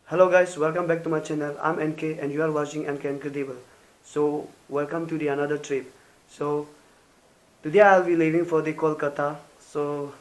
Hello guys, welcome back to my channel. I'm NK and you are watching NK Incredible. So welcome to the another trip. So today I'll be leaving for the Kolkata. So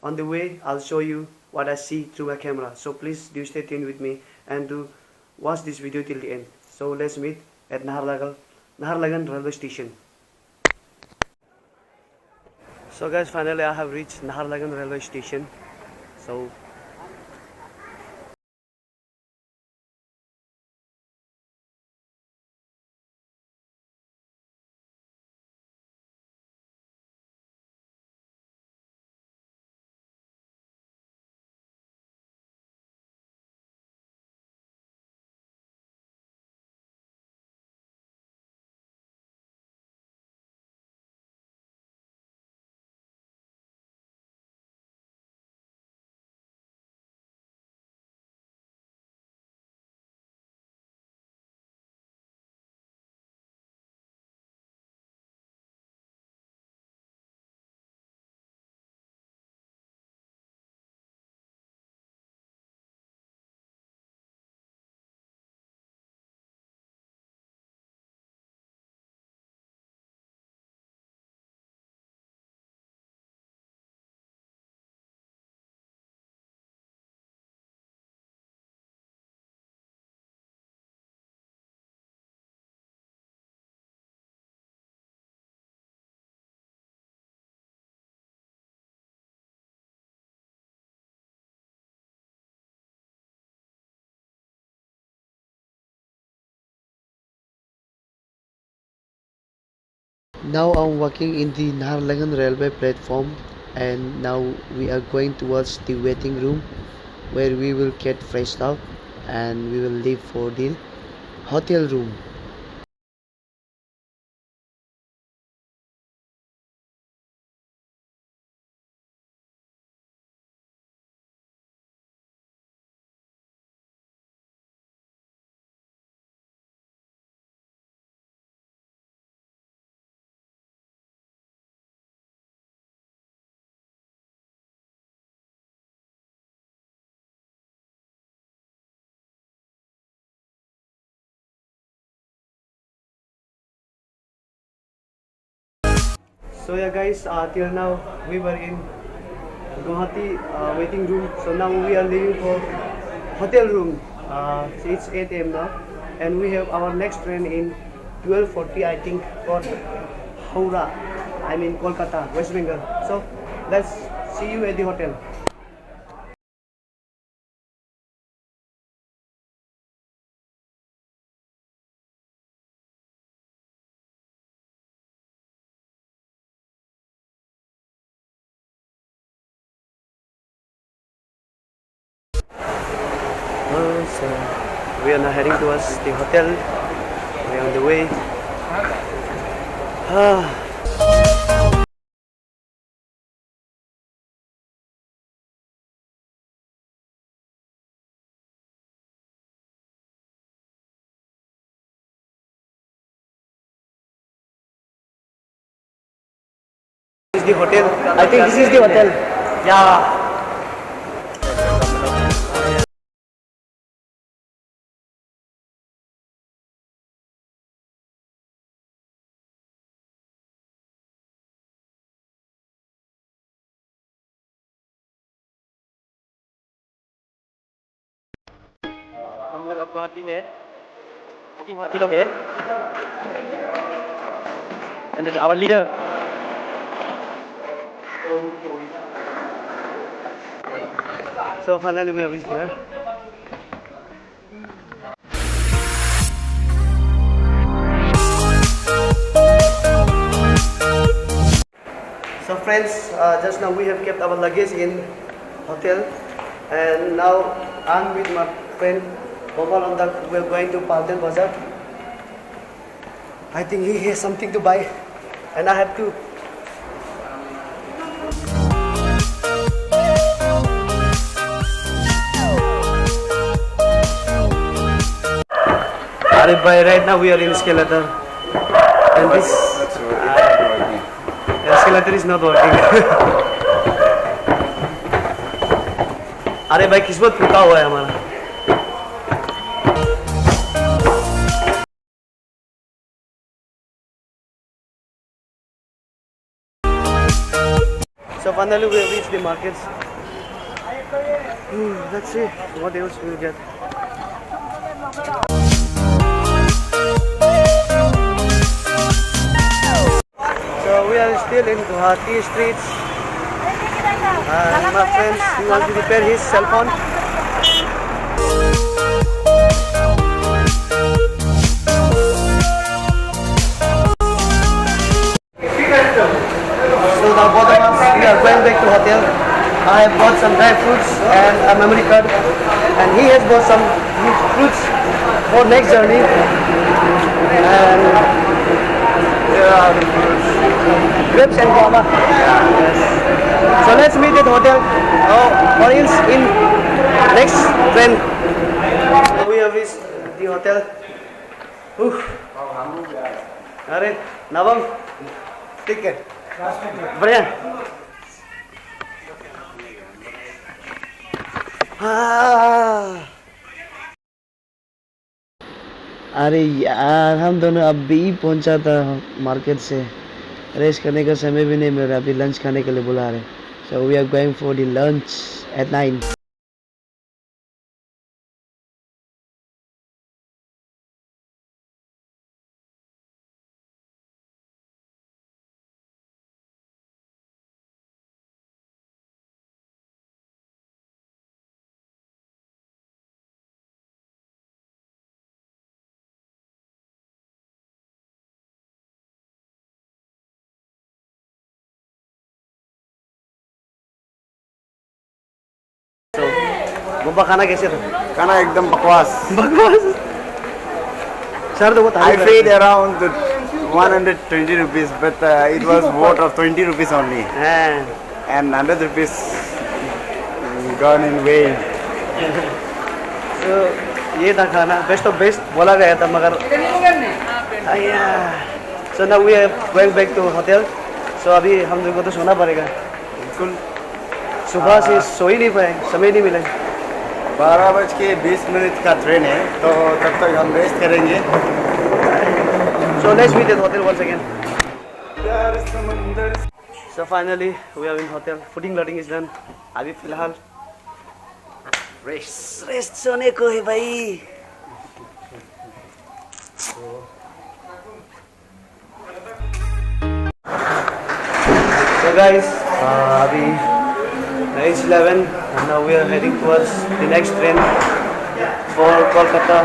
on the way I'll show you what I see through my camera. So please do stay tuned with me and do watch this video till the end. So let's meet at Naharlagan railway station. So guys, finally I have reached Naharlagan railway station. So now I'm walking in the Naharlagan railway platform and now we are going towards the waiting room where we will get freshed up and we will leave for the hotel room. So yeah guys, till now we were in Guwahati waiting room. So now we are leaving for hotel room. So it's 8 a.m. now and we have our next train in 12:40 I think for Howrah, I mean Kolkata, West Bengal. So let's see you at the hotel. So we are now heading towards the hotel. We are on the way. This is the hotel. I think this is the hotel. Yeah. हम लोग अब गुवाहाटी में गुवाहाटी लोग है and then our leader. So finally we have reached here. So friends, just now we have kept our luggage in hotel and now I'm with my friend Gopal on the we're going to Palden Bazaar. I think he has something to buy and I have to. Right now we are in escalator and this escalator is not working. अरे भाई किस्मत फूटा हुआ है हमारा. finally we have reached the markets. Let's see what else we'll get. So we are still in Guwahati streets. And my friend, he wants to repair his cell phone. So now both of us, we are going back to hotel. I have bought some dry fruits and a memory card, and he has bought some fruits for next journey. And there are the fruits, grapes and guava. Yes. So let's meet at hotel. Audience in next train. We have reached the hotel. Alright, Nabam, ticket. बढ़िया अरे यार हम दोनों अभी पहुंचा था market से rest करने का समय भी नहीं मिल रहा अभी लंच खाने के लिए बुला रहे so we are going for the lunch at 9 Mumbai खाना कैसे था खाना एकदम बकवास बकवास सर तो वो I paid around 120 rupees but it was worth of 20 rupees only and 100 rupees gone in vain. तो ये था खाना बेस्ट ऑफ बेस्ट बोला गया था मगर so now we are going back to hotel so अभी हम लोग को तो सोना पड़ेगा बिल्कुल सुबह से सो ही नहीं पाए समय नहीं मिला 12:20 का ट्रेन है तो तब तक हम रेस्ट करेंगे so let's meet at hotel once again so finally we are in hotel fooding loading is done अभी फिलहाल रेस्ट सोने को है भाई So guys, अभी 9:11 and now we are heading towards the next train for Kolkata.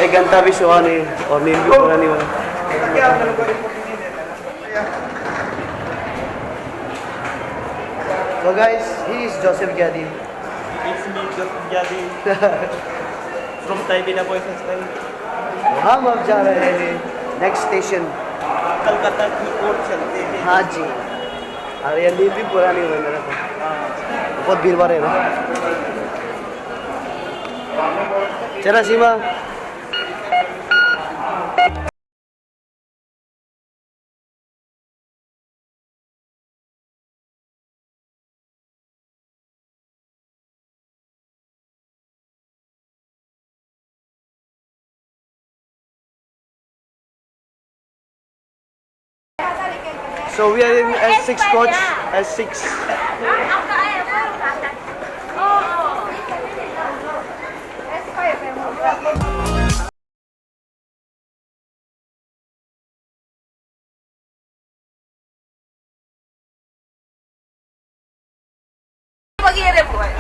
एक घंटा भी सोआ नहीं और नींद भी पूरा नहीं हुआ. So guys, he is Joseph Gyadi. It's me, Joseph Gyadi. From Taipei Boys Hostel. हम अब जा रहे हैं नेक्स्ट स्टेशन कलकत्ता की ओर चलते हैं. हाँ जी अरे ये नींद भी पूरा नहीं हुआ मेरा तो बहुत भीड़ भाड़ है ना चला सीमा So we are in S6 coach, S6.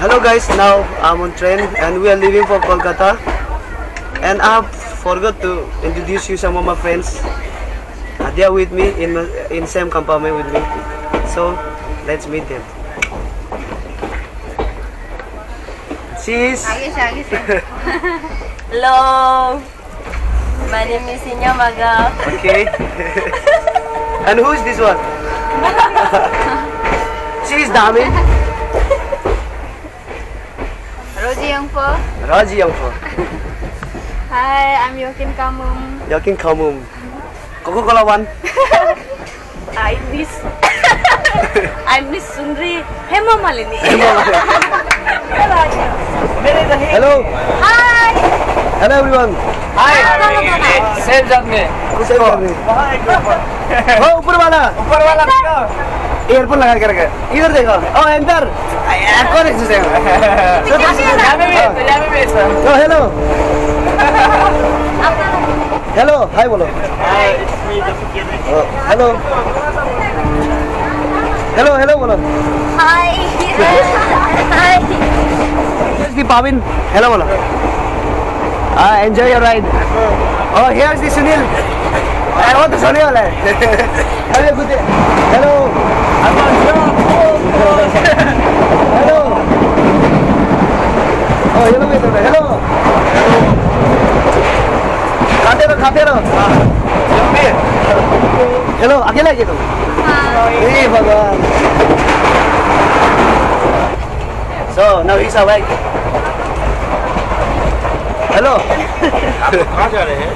Hello guys, now I'm on train and we are leaving for Kolkata and I forgot to introduce you some of my friends. They are with me in same compartment with me. So let's meet them. Cheese. Hello. My name is Inya Maga. Okay. And who is this one? She is Dami. Roji Yangpo. Raji Yangpo. Hi, I'm Yokin Kamum. Yokin Kamum. Coca-Cola one. I miss Sundri Hema Malini. Hello. Hi. Hello everyone. Same जब में कुछ कर नहीं. Oh, ऊपर वाला. ऊपर वाला earphone लगा के रखे इधर देखो ओ एंटर कौन है इससे तो हेलो हेलो हाय बोलो It's me, Jafar. Hello hello hello बोलो Hi. Hi. here's the Pavin hello बोलो enjoy your ride oh here's the Sunil वो तो सोने वाला है हेलो गुड हेलो हेलो ओ हेलो हेलो खाते रहो हेलो अकेला ये तुम हे भगवान so now he's awake hello कहाँ जा रहे हैं?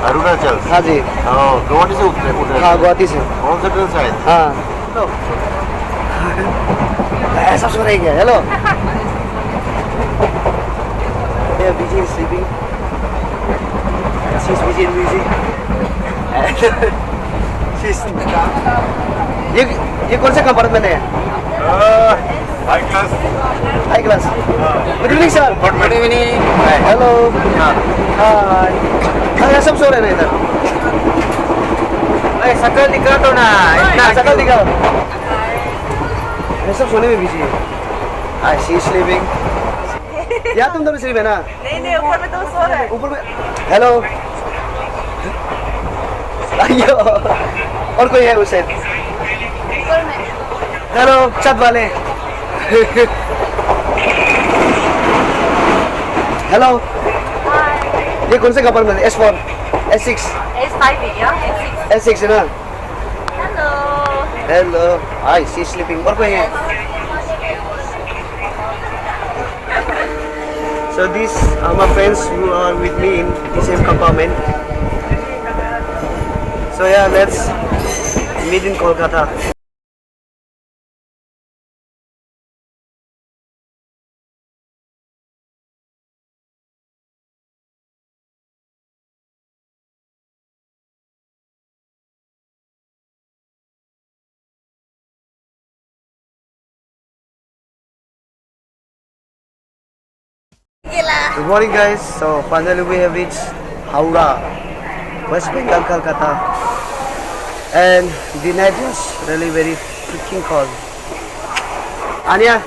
अरुणाचल। हाँ जी गुवाहाटी से उतरे हाँ गुवाहाटी से कौन सा ट्रेन से आए थे? हाँ ऐसा सो रही है hello they are busy in sleeping she's busy in music she's ये कौन सा कंपार्टमेंट है high class. High class good evening sir good evening. Hello hi अरे सब सो रहे हैं इधर अरे शकल दिखा तो ना इतना शकल दिखाओ ये सब सोने में बिजी है हाय शी इज स्लीपिंग या तुम दोनों स्लीप है ना नहीं ऊपर में तो सो रहा है ऊपर में हेलो अयो और कोई है उसे हेलो छत वाले हेलो ये कौन से कपल में S4 S6 S5 yeah S6 S6 है ना hello hello hi she sleeping और कोई है so these are my friends who are with me in the same compartment so yeah let's meet in Kolkata Good morning guys, so finally we have reached Howrah, West Bengal, Kolkata and the night was really very freaking cold. Anya,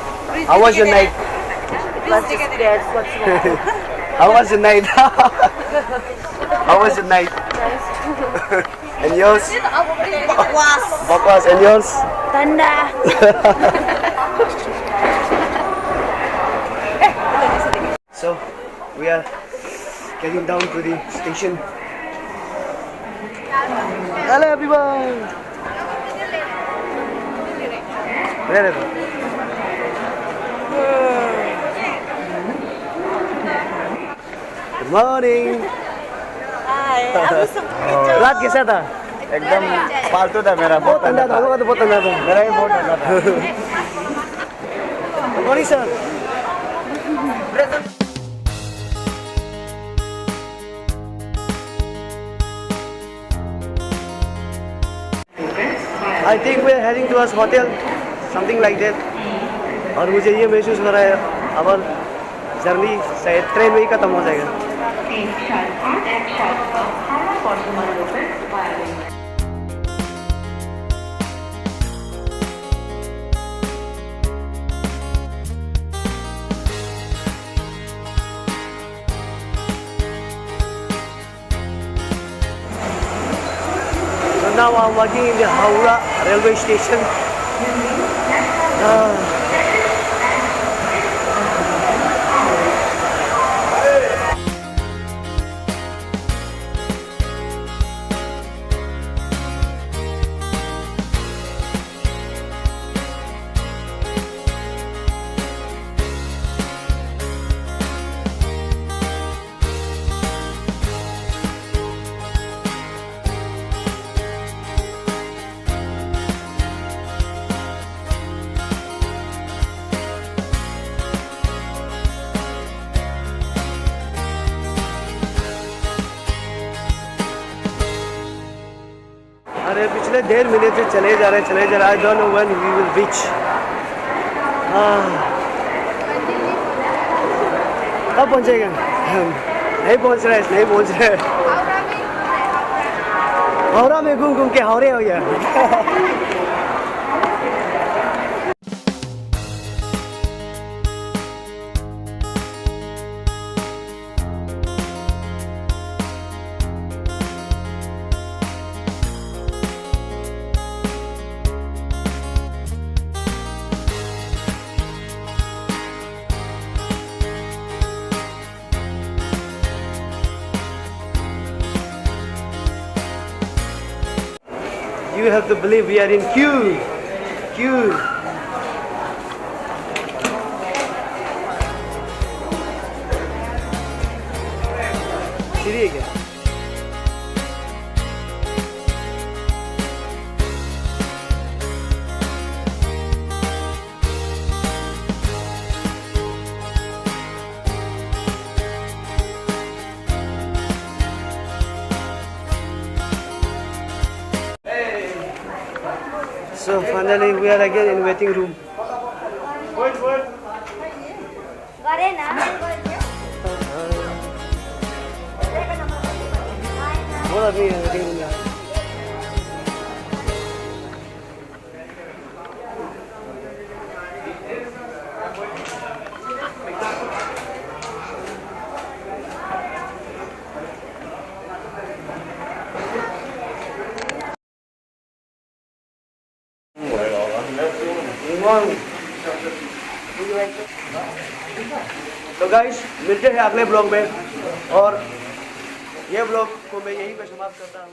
how was your night? How was your night? How was your night? And yours? Bakwas. And yours? Tanda So we are getting down to the station. Hello everyone. Where are you? Good morning. रात कैसा था? एकदम फालतू था मेरा बहुत ठंडा था, होगा तो बहुत ठंडा था। मेरा ही बहुत ठंडा था। Good morning sir. I think we are heading towards hotel, something like that. और मुझे ये महसूस हो रहा है हमारा जर्नी शायद ट्रेन में ही खत्म हो जाएगा। So now I'm working in the Howrah railway station. अरे पिछले 1.5 महीने से चले जा रहे I don't know when we will reach. कब पहुंचेगा? नहीं पहुंच रहे। हावड़ा में घूम के हावड़े हो गया। You have to believe we are in queue. सीढ़ी है क्या? So finally we are again in waiting room. बहुत आदमी है waiting room में। तो गाइस मिलते हैं अगले ब्लॉग में और ये ब्लॉग को मैं यहीं पे समाप्त करता हूँ।